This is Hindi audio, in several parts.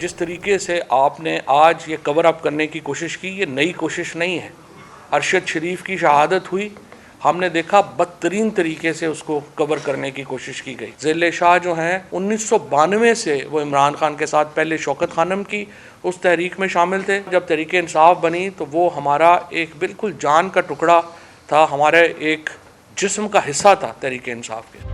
जिस तरीके से आपने आज ये कवर अप करने की कोशिश की, ये नई कोशिश नहीं है। अरशद शरीफ की शहादत हुई, हमने देखा बदतरीन तरीके से उसको कवर करने की कोशिश की गई। ज़िले शाह जो हैं 1992 से वो इमरान खान के साथ, पहले शौकत खानम की उस तहरीक में शामिल थे। जब तहरीक इंसाफ बनी तो वो हमारा एक बिल्कुल जान का टुकड़ा था, हमारे एक जिस्म का हिस्सा था तहरीक इंसाफ के।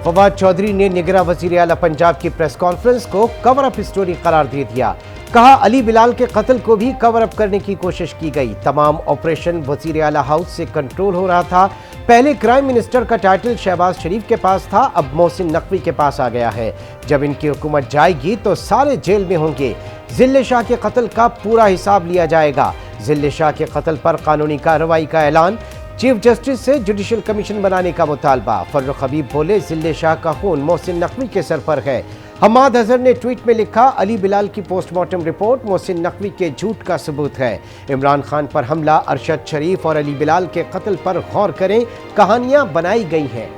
फवाद चौधरी ने निगरां वज़ीर आला पंजाब की प्रेस कॉन्फ्रेंस को कवर अप स्टोरी करार दे दिया। कहा, अली बिलाल के कत्ल को भी कवर अप करने की कोशिश की गई। तमाम ऑपरेशन वज़ीर आला हाउस से कंट्रोल हो रहा था। पहले क्राइम मिनिस्टर का टाइटल शहबाज शरीफ के पास था, अब मोहसिन नकवी के पास आ गया है। जब इनकी हुकूमत जाएगी तो सारे जेल में होंगे। ज़िले शाह के कत्ल का पूरा हिसाब लिया जाएगा। ज़िले शाह के कत्ल पर कानूनी कार्रवाई का ऐलान। चीफ जस्टिस से जुडिशल कमीशन बनाने का मुतालबा। फर्रुख हबीब बोले, ज़िले शाह का खून मोहसिन नकवी के सर पर है। हम्माद अजहर ने ट्वीट में लिखा, अली बिलाल की पोस्टमार्टम रिपोर्ट मोहसिन नकवी के झूठ का सबूत है। इमरान खान पर हमला, अरशद शरीफ और अली बिलाल के कत्ल पर गौर करें, कहानियां बनाई गई हैं।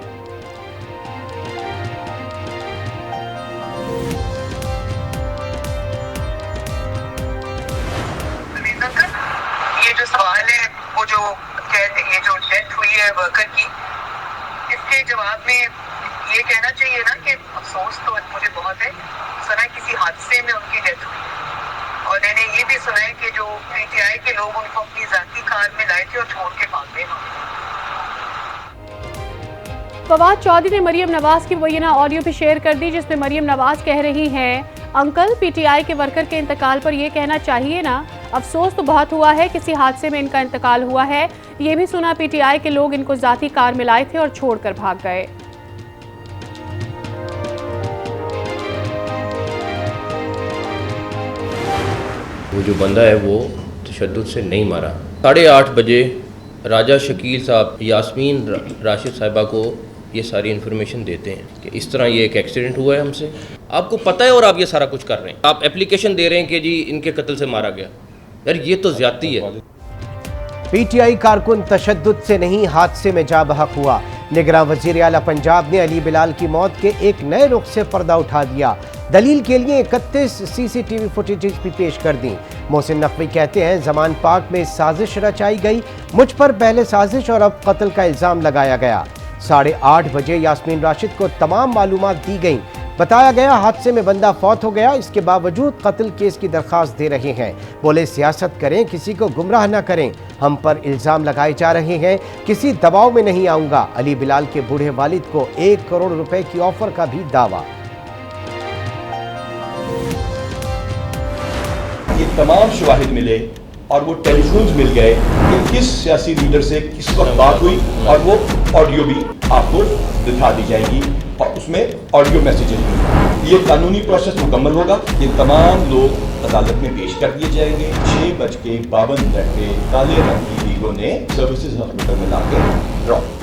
ये जो सवाल है, वो जो ये जो डेथ हुई है वर्कर की, इसके जवाब में ये कहना चाहिए ना कि अफसोस तो मुझे बहुत है, सुना किसी हादसे में उनकी डेथ हुई, और मैंने ये भी सुना है कि जो पीटीआई के लोग उनको अपनी जाती कार में लाए थे और छोड़ के भाग गए। फवाद चौधरी ने मरियम नवाज की मुबैना ऑडियो भी शेयर कर दी, जिसमें मरियम नवाज कह रही हैं, अंकल पीटीआई के वर्कर के इंतकाल पर यह कहना चाहिए ना, अफसोस तो बहुत हुआ है, किसी हादसे में इनका इंतकाल हुआ है। ये भी सुना पीटीआई के लोग इनको जाती कार में लाए थे और छोड़कर भाग गए। वो जो बंदा है वो तशद्दुद से नहीं मारा। 8:30 बजे राजा शकील साहब यास्मीन राशिद साहिबा को ये सारी इन्फॉर्मेशन देते हैं कि इस तरह ये एक एक्सीडेंट हुआ है हमसे। आपको पता है और आप ये सारा कुछ कर रहे हैं, आप एप्लीकेशन दे रहे हैं कि जी इनके कत्ल से मारा गया। यार ये तो ज्यादती है। पीटीआई कारकुन तशद्दुद से नहीं, हादसे में जा बहक हुआ। निगरां वज़ीर आला पंजाब ने अली बिलाल की मौत के एक नए रुख से पर्दा उठा दिया। दलील के लिए 31 सीसीटीवी फुटेजेस भी पेश कर दी। मोहसिन नकवी कहते हैं, जमान पार्क में साजिश रचाई गई, मुझ पर पहले साजिश और अब कत्ल का इल्ज़ाम लगाया गया। 8:30 बजे यास्मीन राशिद को तमाम मालूमात दी गई। बताया गया हादसे में बंदा फौत हो गया, इसके बावजूद कत्ल केस की दरख्वास्त दे रहे हैं। बोले, सियासत करें, किसी को गुमराह न करें। हम पर इल्ज़ाम लगाए जा रहे हैं, किसी दबाव में नहीं आऊँगा। अली बिलाल के बूढ़े वालिद को 1 करोड़ रुपए की ऑफर का भी दावा। ये तमाम शवाहिद मिले और वो टेलीफोन्स मिल गए कि किस सियासी लीडर से किस वक्त बात हुई, और वो ऑडियो भी आपको दिखा दी जाएगी और उसमें ऑडियो मैसेजेस भी। ये कानूनी प्रोसेस मुकम्मल होगा, ये तमाम लोग अदालत में पेश कर दिए जाएंगे। 6:52 पे काले रंग की लीगों ने सर्विसेज हॉस्पिटल में लाके ड्रॉप।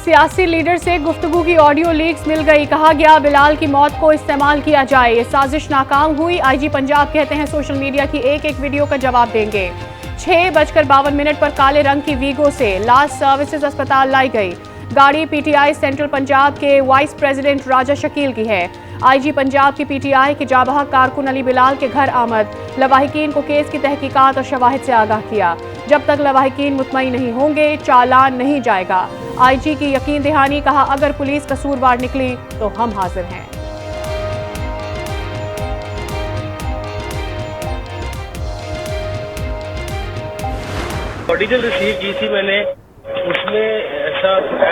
सियासी लीडर से गुफ्तगू की ऑडियो लीक्स मिल गई। कहा गया बिलाल की मौत को इस्तेमाल किया जाए। ये साजिश नाकाम हुई। आईजी पंजाब कहते हैं सोशल मीडिया की एक एक वीडियो का जवाब देंगे। 6:52 पर काले रंग की वीगो से लास्ट सर्विसेज अस्पताल लाई गई। गाड़ी पीटीआई सेंट्रल पंजाब के वाइस प्रेसिडेंट राजा शकील की है। आईजी पंजाब की पीटीआई के जाबहा कारकुन अली बिलाल के घर आमद। लवाहिकीन को केस की तहकीकात और शवाहिद से आगाह किया। जब तक लवाहिकीन मुतमईन नहीं होंगे, चालान नहीं जाएगा। आईजी की यकीन दहानी। कहा, अगर पुलिस कसूरवार निकली तो हम हाजिर हैं। ऑडियो रिसीव की थी मैंने, उसमें ऐसा एक्सीडेंट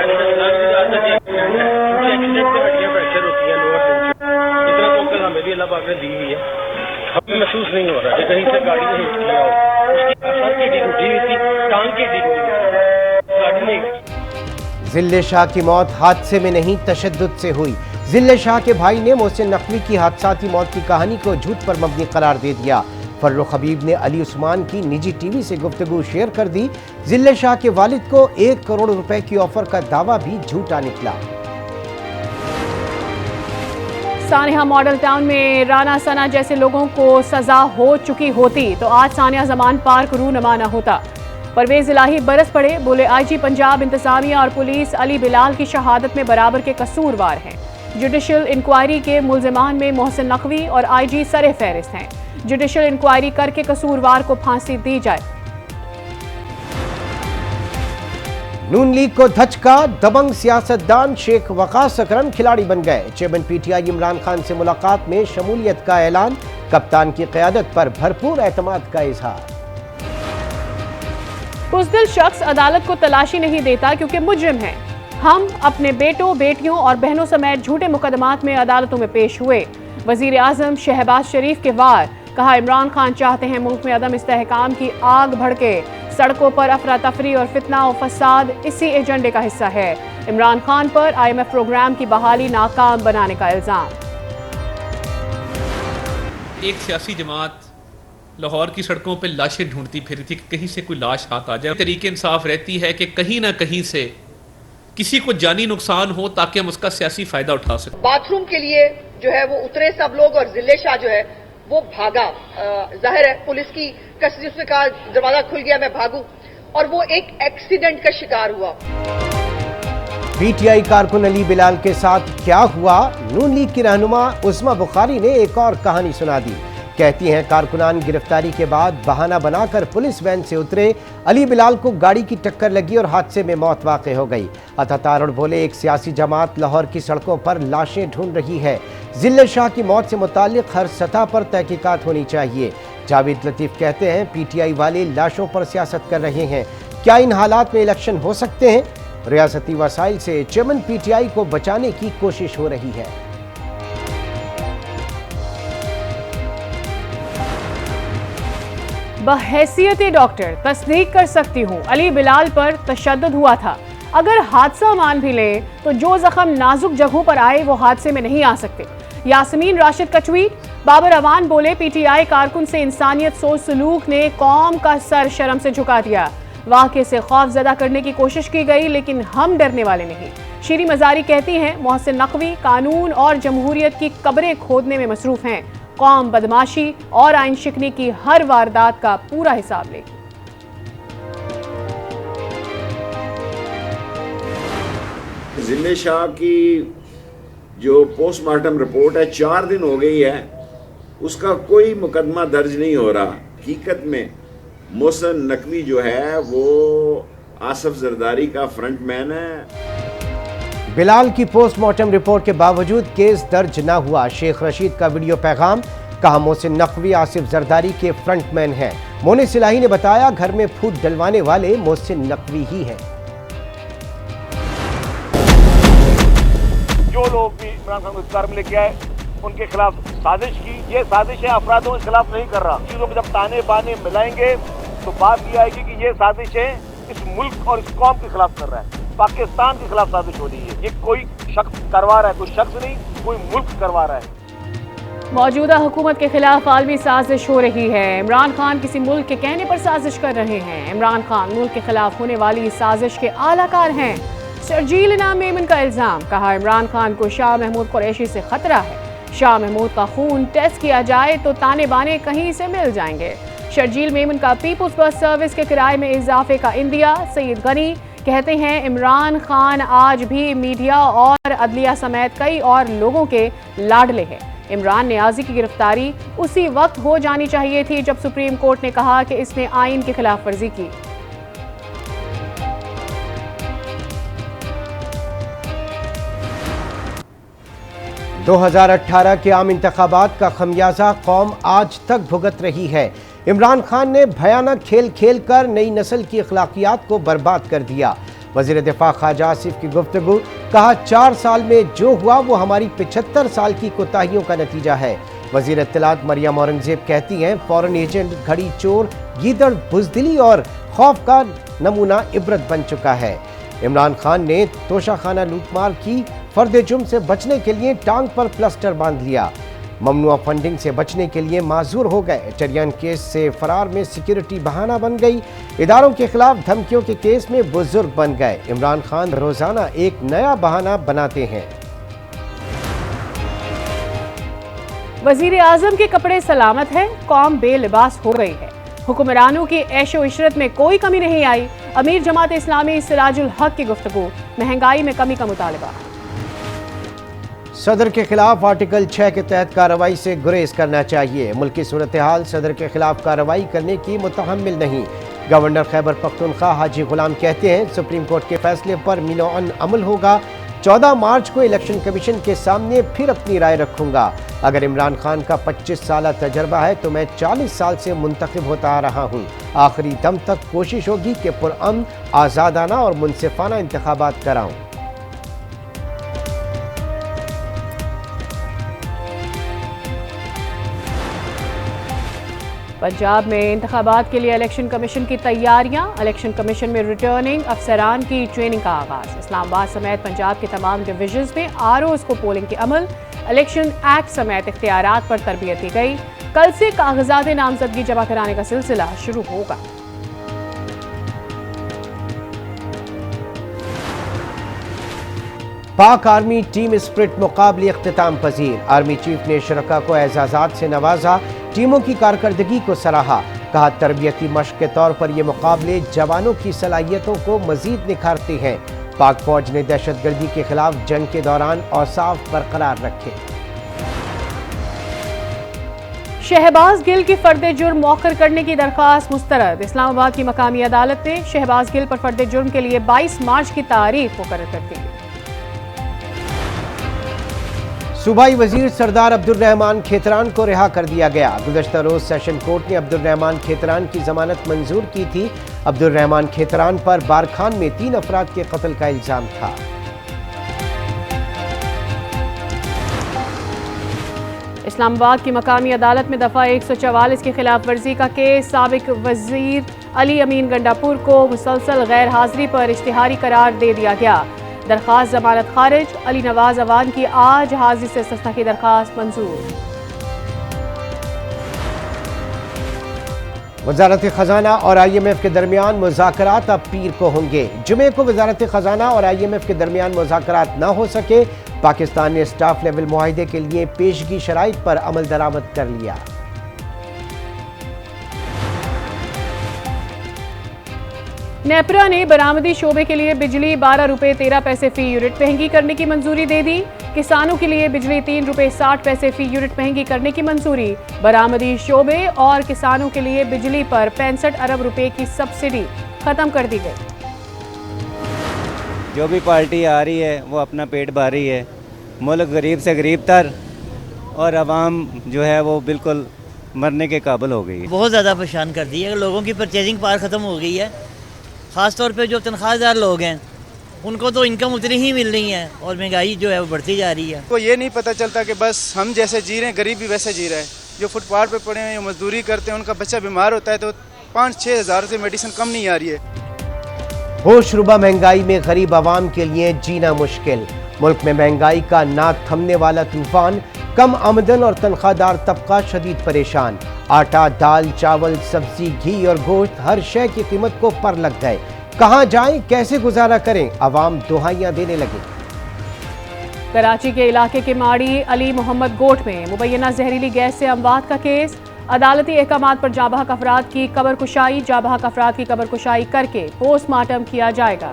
में हड्डियां फ्रैक्चर होती हैं लोअर लिम्ब से, इतना तो कल हमें भी अल्लाह पाक ने दी हुई है। हमें महसूस नहीं हो रहा कि कहीं से गाड़ी ने हिट किया हो। उसकी सर की हड्डी टूटी हुई थी, टांग की हड्डी टूटी हुई थी, गाड़ी ने। ज़िले शाह की मौत हादसे में नहीं, तशद्दुद से हुई। ज़िले शाह के भाई ने मोहसिन नकवी की हादसाती मौत की कहानी को झूठ पर मबनी करार दे दिया। फर्रुख हबीब ने अली उस्मान की निजी टीवी से गुफ्तगू शेयर कर दी। ज़िले शाह के वालिद को 1 करोड़ रुपए की ऑफर का दावा भी झूठा निकला। सानिया मॉडल टाउन में राना सना जैसे लोगों को सजा हो चुकी होती तो आज सानिया जमान पार्क रूनुमा न होता। परवेज इलाही बरस पड़े। बोले, आईजी पंजाब, इंतजामिया और पुलिस अली बिलाल की शहादत में बराबर के कसूरवार हैं। जुडिशल इंक्वायरी के मुल्जिमान में मोहसिन नकवी और आईजी सरे फहरिस्त हैं। जुडिशल इंक्वायरी करके कसूरवार को फांसी दी जाए। नून लीग को धचका, दबंग सियासतदान शेख वकास अकरम खिलाड़ी बन गए। चेयरमैन पीटीआई इमरान खान से मुलाकात में शमूलियत का ऐलान, कप्तान की क़यादत पर भरपूर एतमाद का इजहार। बुज़दिल शख्स अदालत को तलाशी नहीं देता क्योंकि मुजरिम है। हम अपने बेटों, बेटियों और बहनों समेत झूठे मुकदमात में अदालतों में पेश हुए। वजीर आजम शहबाज शरीफ के वार, कहा इमरान खान चाहते हैं मुल्क में अदम इस्तेहकाम की आग भड़के। सड़कों पर अफरा तफरी और फितना और फसाद इसी एजेंडे का हिस्सा है। इमरान खान पर IMF प्रोग्राम की बहाली नाकाम बनाने का इल्जाम। एक सियासी जमात लाहौर की सड़कों पर लाशें ढूंढती फिरती थी कि कहीं से कोई लाश हाथ आ जाए। तरीके इंसाफ रहती है कि कहीं ना कहीं से किसी को जानी नुकसान हो ताकि हम उसका सियासी फायदा उठा सकें। बाथरूम के लिए जो है वो उतरे सब लोग और जिले शाह जो है वो भागा। जाहिर है पुलिस की कस्टडी, उसने कहा दरवाजा खुल गया मैं भागूं, और वो एक एक्सीडेंट का शिकार हुआ। पीटीआई कारकुन अली बिलाल के साथ क्या हुआ? नून लीग की रहनुमा उस्मा बुखारी ने एक और कहानी सुना दी। कहती हैं कारकुनान गिरफ्तारी के बाद बहाना बनाकर पुलिस वैन से उतरे। अली बिलाल को गाड़ी की टक्कर लगी और हादसे में मौत वाक़ई हो गई। अता तारड़ बोले, एक सियासी जमात लाहौर की सड़कों पर लाशें ढूंढ रही है। जिले शाह की मौत से मुताल्लिक हर सतह पर तहकीकात होनी चाहिए। जावेद लतीफ़ कहते हैं पीटीआई वाले लाशों पर सियासत कर रहे हैं। क्या इन हालात में इलेक्शन हो सकते हैं? रियासती वसाइल से चेयरमैन पीटीआई को बचाने की कोशिश हो रही है। बहैसियत डॉक्टर तस्दीक कर सकती हूँ, अली बिलाल पर तशद्दुद हुआ था। अगर हादसा मान भी लें तो जो जख्म नाजुक जगहों पर आए वो हादसे में नहीं आ सकते। यास्मीन राशिद का ट्वीट। बाबर अवान बोले, पीटीआई कारकुन से इंसानियत सोच सलूक ने कौम का सर शर्म से झुका दिया। वाक़े से खौफजदा करने की कोशिश की गई लेकिन हम डरने वाले नहीं। शीरी मजारी कहती हैं मोहसिन नकवी कानून और जमहूरियत की कब्रें खोदने में मसरूफ हैं। कौम बदमाशी और आइन शिकनी की हर वारदात का पूरा हिसाब लेगी। जिले शाह की जो पोस्टमार्टम रिपोर्ट है 4 दिन हो गई है, उसका कोई मुकदमा दर्ज नहीं हो रहा। हकीकत में मोहसिन नकवी जो है वो आसिफ जरदारी का फ्रंटमैन है। बिलाल की पोस्टमार्टम रिपोर्ट के बावजूद केस दर्ज न हुआ। शेख रशीद का वीडियो पैगाम। कहा मोहसिन नकवी आसिफ जरदारी के फ्रंटमैन हैं। मोने सिलाही ने बताया घर में फूट डलवाने वाले मोहसिन नकवी ही हैं। जो लोग भी इमरान खान को इख्तियार में लेके आए उनके खिलाफ साजिश की, ये साजिश है अफरादों के खिलाफ नहीं कर रहा। चीजों को जब ताने बाने मिलाएंगे तो बात ये आएगी कि ये साजिश है इस मुल्क और इस कौम के खिलाफ कर रहा है, पाकिस्तान के खिलाफ साजिश हो रही है। ये कोई शख्स करवा रहा है, कोई शख्स नहीं, कोई मुल्क करवा रहा है। मौजूदा हुकूमत के खिलाफ आलमी साजिश हो रही है। इमरान खान किसी मुल्क के कहने पर साजिश कर रहे हैं। इमरान खान मुल्क के खिलाफ होने वाली इस साजिश के आलाकार हैं। शर्जील इनाम मेमन का इल्जाम। कहा इमरान खान को शाह महमूद कुरैशी से खतरा है। शाह महमूद का खून टेस्ट किया जाए तो ताने बाने कहीं से मिल जाएंगे। शर्जील मेमन का पीपुल्स बस सर्विस के किराए में इजाफे का इंदिया। सईद गनी कहते हैं इमरान खान आज भी मीडिया और अदलिया समेत कई और लोगों के लाडले हैं। इमरान नियाजी की गिरफ्तारी उसी वक्त हो जानी चाहिए थी जब सुप्रीम कोर्ट ने कहा कि इसने आइन की खिलाफ वर्जी की। – 2018 के आम इंतखाबात का खमियाजा कौम आज तक भुगत रही है। इमरान खान ने भयानक खेल खेल कर नई नस्ल की अखलाकियात को बर्बाद कर दिया। वज़ीर दिफा ख्वाजा आसिफ की गुफ्तगू। कहा 4 साल में जो हुआ वो हमारी 75 साल की कोताहियों का नतीजा है। वज़ीर इत्तलात मरियम औरंगजेब कहती हैं फॉरेन एजेंट, घड़ी चोर, गीदड़, बुज़दिली और खौफ का नमूना इबरत बन चुका है। इमरान खान ने तोशाखाना लूटमार की। फर्द जुर्म से बचने के लिए टांग पर प्लास्टर बांध लिया। ममनुआ फंडिंग से बचने के लिए माजूर हो गए। चरियान केस से फरार में सिक्योरिटी बहाना बन गई। इदारों के खिलाफ धमकियों के केस में बुजुर्ग बन गए। इमरान खान रोजाना एक नया बहाना बनाते हैं। वजीर आजम के कपड़े सलामत है, कौम बेलिबास हो गई है। हुक्मरानों की ऐशो इशरत में कोई कमी नहीं आई। अमीर जमात इस्लामी सिराजुल हक की गुफ्तगू। महंगाई में कमी का मुतालबा। सदर के खिलाफ आर्टिकल 6 के तहत कार्रवाई से गुरेज करना चाहिए। मुल्की सूरत हाल सदर के खिलाफ कार्रवाई करने की मुतहम्मिल नहीं। गवर्नर खैबर पख्तूनख्वा हाजी गुलाम कहते हैं सुप्रीम कोर्ट के फैसले पर मिनोअन अमल होगा। 14 मार्च को इलेक्शन कमीशन के सामने फिर अपनी राय रखूंगा। अगर इमरान खान का 25 साल तजर्बा है तो मैं 40 साल से मुंतखब होता आ रहा हूँ। आखिरी दम तक कोशिश होगी कि पुरअमन, आज़ादाना और मुनसिफाना इंतखाबात कराऊं। पंजाब में इंतखाबात के लिए इलेक्शन कमीशन की तैयारियां। इलेक्शन कमीशन में रिटर्निंग अफसरान की ट्रेनिंग का आगाज। इस्लामाबाद समेत पंजाब के तमाम डिवीजन्स में आरओज़ को पोलिंग के अमल, इलेक्शन एक्ट समेत इख्तियारात पर तरबियत दी गई। कल से कागजात नामजदगी जमा कराने का सिलसिला शुरू होगा। पाक आर्मी टीम स्प्रिट मुकाबले इख्तिताम पजीर। आर्मी चीफ ने शुरका को एजाज़ात से नवाजा, टीमों की कारकर्दगी को सराहा। कहा तरबियती मश्क के तौर पर ये मुकाबले जवानों की सलाहियतों को मजीद निखारते हैं। पाक फौज ने दहशतगर्दी के खिलाफ जंग के दौरान औसाफ बरकरार रखे। शहबाज गिल की फर्द जुर्म मौखर करने की दरख्वास्त मुस्तरद। इस्लामाबाद की मकामी अदालत ने शहबाज गिल पर फर्द जुर्म के लिए 22 मार्च की तारीख मुकर्रर कर दी। सूबाई वजीर सरदार अब्दुल रहमान खेतरान को रिहा कर दिया गया। गुज़श्ता रोज सेशन कोर्ट ने अब्दुल रहमान खेतरान की जमानत मंजूर की थी। अब्दुल रहमान खेतरान पर बारखान में 3 अफराद के कत्ल का इल्जाम था। इस्लामाबाद की मकामी अदालत में दफा 144 की खिलाफ वर्जी का केस। साबिक वजीर अली अमीन गंडापुर को मुसलसल गैर हाजिरी पर इश्तिहारी करार दे दिया गया। दरख्वास्त जमानत खारिज। अली नवाज अवान की आज हाजिरी से इस्तिस्ना की दरख्वास्त मंजूर। वजारत खजाना और IMF के दरमियान मुज़ाकरात अब पीर को होंगे। जुमे को वजारत खजाना और IMF के दरमियान मुज़ाकरात न हो सके। पाकिस्तान ने स्टाफ लेवल मुआहिदे के लिए पेशगी शराइत पर अमल दरामद कर लिया। नेपरा ने बरामदी शोबे के लिए बिजली 12 रुपये 13 पैसे फी यूनिट महंगी करने की मंजूरी दे दी। किसानों के लिए बिजली 3 रुपये 60 पैसे फी यूनिट महंगी करने की मंजूरी। बरामदी शोबे और किसानों के लिए बिजली पर 65 अरब रुपए की सब्सिडी खत्म कर दी गई। जो भी पार्टी आ रही है वो अपना पेट भर रही है। मुल्क गरीब से गरीब तर और आवाम जो है वो बिल्कुल मरने के काबिल हो गई है। बहुत ज़्यादा परेशान कर दी है। लोगों की परचेजिंग पावर ख़त्म हो गई है। ख़ास तौर पे जो तनख्वाहदार लोग हैं उनको तो इनकम उतनी ही मिल रही है और महंगाई जो है वो बढ़ती जा रही है। तो ये नहीं पता चलता कि बस हम जैसे जी रहे हैं गरीब भी वैसे जी रहा है। जो फुटपाथ पे पड़े हैं, जो मजदूरी करते हैं, उनका बच्चा बीमार होता है तो 5-6 हज़ार से मेडिसिन कम नहीं आ रही है। होशरुबा महंगाई में गरीब आवाम के लिए जीना मुश्किल। मुल्क में महंगाई का ना थमने वाला तूफान। कम आमदन और तनख्वाहदार तबका शदीद परेशान। आटा, दाल, चावल, सब्जी, घी और गोश्त हर शय की कीमत को पर लग गए। कहाँ जाएं, कैसे गुजारा करें, आवाम दुहाइयां देने लगे। कराची के इलाके के माड़ी अली मोहम्मद गोट में मुबैना जहरीली गैस से अमवात का केस। अदालती अहकामात पर जाबहक अफराद की कब्र कुशाई। जाबहक अफराद की कब्र कुशाई करके पोस्टमार्टम किया जाएगा।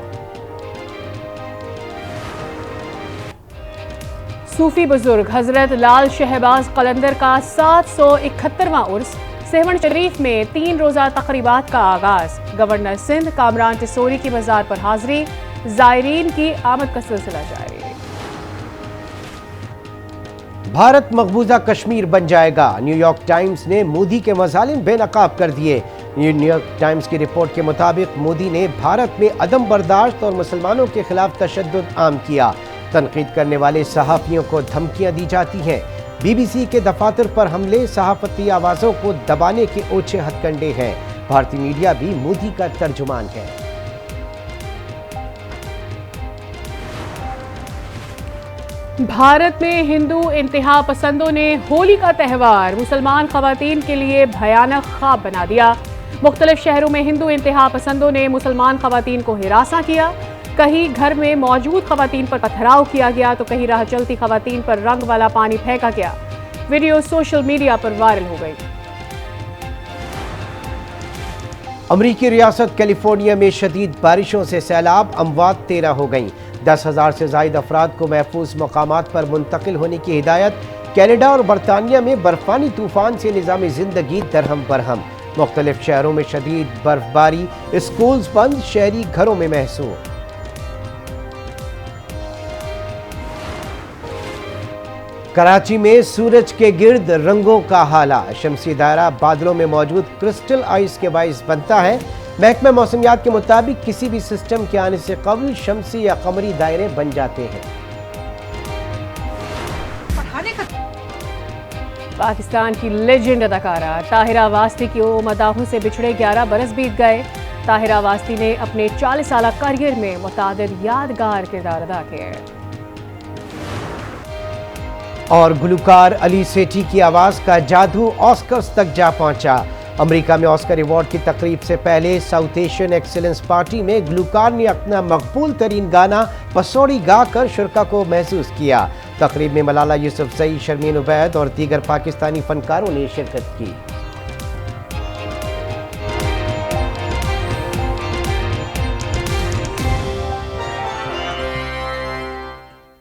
सूफी बुजुर्ग हजरत लाल शहबाज कलंदर का 771वां उर्स। सेवन शरीफ में 3 रोज़ा तकरीबात का आगाज। गवर्नर सिंध कामरान टिसोरी की मज़ार पर हाजिरी। ज़ायरीन की आमद का सिलसिला जारी। भारत मकबूजा कश्मीर बन जाएगा। न्यूयॉर्क टाइम्स ने मोदी के मज़ालिम बेनकाब कर दिए। न्यूयॉर्क टाइम्स की रिपोर्ट के मुताबिक मोदी ने भारत में अदम बर्दाश्त और मुसलमानों के खिलाफ तशद्दुद आम किया। तनकीद करने वाले सहाफ़ियों को धमकियां दी जाती हैं। BBC के दफातर पर हमले सहाफ़ती आवाज़ों को दबाने के ओछे हथकंडे हैं। भारतीय मीडिया भी मोदी का तर्जुमान है। भारत में हिंदू इंतहा पसंदों ने होली का त्यौहार मुसलमान खवातीन के लिए भयानक ख्वाब बना दिया। मुख्तलिफ शहरों में हिंदू इंतहा पसंदों ने मुसलमान खवातीन को हिरासा किया। कहीं घर में मौजूद खवातीन पर पथराव किया गया तो कहीं राह चलती खवातीन पर रंग वाला पानी फेंका गया। वीडियो सोशल मीडिया पर वायरल हो गई। अमरीकी रियासत कैलिफोर्निया में शदीद बारिशों से सैलाब, अमवात 13 हो गईं। 10,000 से ज़ायद अफराद को महफूज मकामात पर मुंतकिल होने की हिदायत। कनाडा और बरतानिया में बर्फानी तूफान से निज़ाम ज़िंदगी दरहम बरहम। मुख्तलिफ शहरों में शदीद बर्फबारी, स्कूल्स बंद, शहरी घरों में महसूस। कराची में सूरज के गिर्द रंगों का हाला। शमसी दायरा बादलों में मौजूद क्रिस्टल आइस के बाइस बनता है। महकमा मौसमियात के मुताबिक किसी भी सिस्टम के आने से कबल शमसी या कमरी दायरे बन जाते हैं। पाकिस्तान की लेजेंड अदाकारा ताहिरा वास्ती की मदाहों से बिछड़े 11 बरस बीत गए। ताहिरा वास्ती ने अपने 40 साल करियर में मुतादिद यादगार किरदार अदा किए। और गुलकार अली सेठी की आवाज़ का जादू ऑस्कर्स तक जा पहुंचा। अमेरिका में ऑस्कर अवार्ड की तकरीब से पहले साउथ एशियन एक्सीलेंस पार्टी में गुलकार ने अपना मकबूल तरीन गाना पसौड़ी गाकर शुरका को महसूस किया। तकरीब में मलाला यूसुफजई, शर्मीन उबैद और दीगर पाकिस्तानी फनकारों ने शिरकत की।